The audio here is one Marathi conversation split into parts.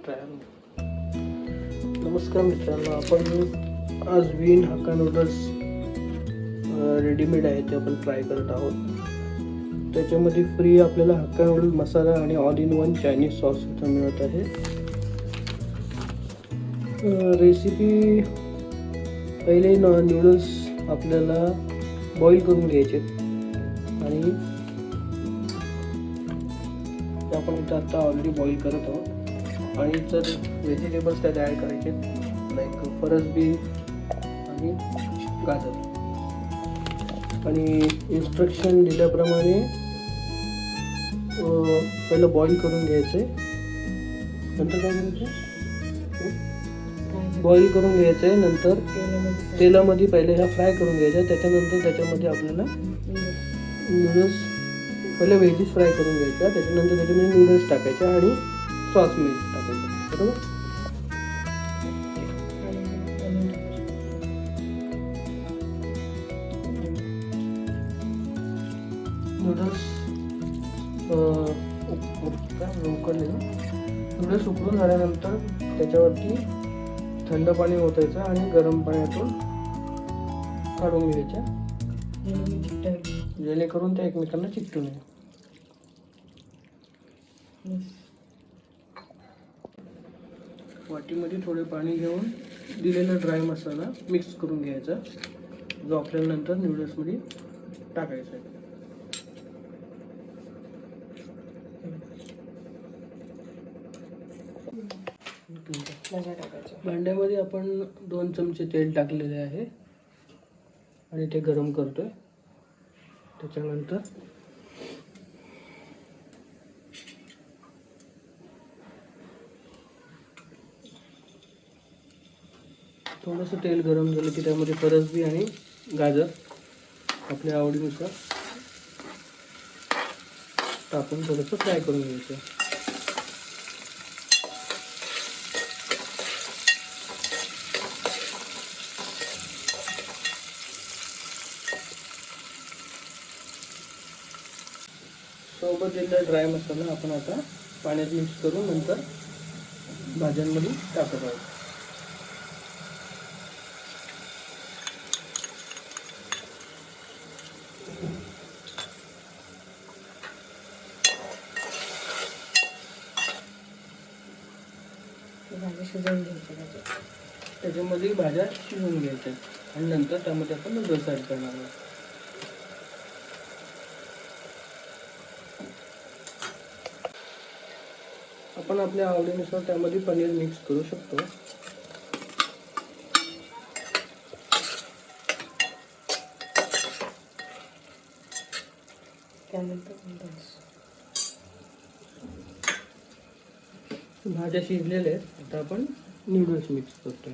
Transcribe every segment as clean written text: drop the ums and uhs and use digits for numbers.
ट्रायल. नमस्कार मित्रांनो, आपण आज विन हक्का नूडल्स रेडीमेड आहे ते आपण ट्राय करत आहोत. त्याच्यामध्ये फ्री आपल्याला हक्का नूडल मसाला आणि all in one Chinese sauce इथं मिळत आहे. रेसिपी, पहिले नूडल्स आपल्याला बॉईल करून घ्यायचे आणि ते आपण इथं आता ऑलरेडी बॉईल करत आहोत. आणि तर व्हेजिटेबल्स त्यात ॲड करायचे, लाईक फरसबी आणि गाजर. आणि इन्स्ट्रक्शन दिल्याप्रमाणे पहिलं बॉईल करून घ्यायचं आहे. नंतर काय करायचं, बॉईल करून घ्यायचं आहे. नंतर तेलामध्ये पहिले ह्या फ्राय करून घ्यायच्या. त्याच्यानंतर त्याच्यामध्ये आपल्याला नूडल्स, पहिले व्हेजीस फ्राय करून घ्यायच्या, त्याच्यानंतर त्याच्यामध्ये नूडल्स टाकायचे आणि सॉस मिक्स टाकायचं. बरोबर. नूडल्स उकळले ना, नूडल्स उकळून झाल्यानंतर त्याच्यावरती थंड पाणी ओतायचं आणि गरम पाण्यातून काढून घ्यायच्या, जेणेकरून त्या एकमेकांना चिकटू नये. वाटीमध्ये थोडे पाणी घेऊन दिलेला ड्राय मसाला मिक्स करून घ्यायचा, जो आपल्याला नंतर नूडल्समध्ये टाकायचा आहे. भांड्यामध्ये आपण 2 चमचे तेल टाकलेले आहे आणि ते गरम करतोय. त्याच्यानंतर थोडंसं तेल गरम झालं की त्यामध्ये फरसबी आणि गाजर आपल्या आवडीनुसार टाकून थोडंसं फ्राय करून घ्यायचं. सोबत दिलेला ड्राय मसाला आपण आता पाण्यात मिक्स करून नंतर भाज्यांमध्ये टाकत आहोत. त्याच्यामध्ये भाज्या शिजवून घ्यायच्या आणि नंतर त्यामध्ये आपण नूडल्स ॲड करणार आहोत. आपण आपल्या आवडीनुसार त्यामध्ये पनीर मिक्स करू शकतो. भाज्या शिजलेल्या आहेत, आता आपण नूडल्स मिक्स करतोय.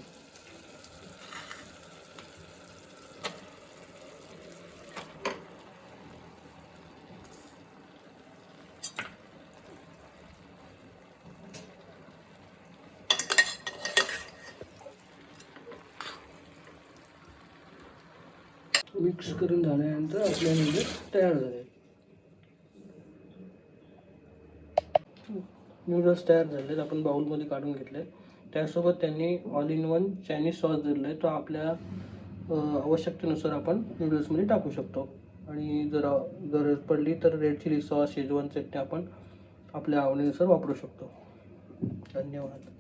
मिक्स करून झाल्यानंतर आपल्या नूडल्स तयार झाले. नूडल्स तयार झालेत, आपण बाउलमध्ये काढून घेतले. त्यासोबत त्यांनी all in one Chinese sauce दिलेला आहे, तो आपल्या आवश्यकतेनुसार आपण नूडल्समध्ये टाकू शकतो. आणि जर गरज पडली तर रेड चिली सॉस, शेजवान चटणी आपण आपल्या आवडीनुसार वापरू शकतो. धन्यवाद.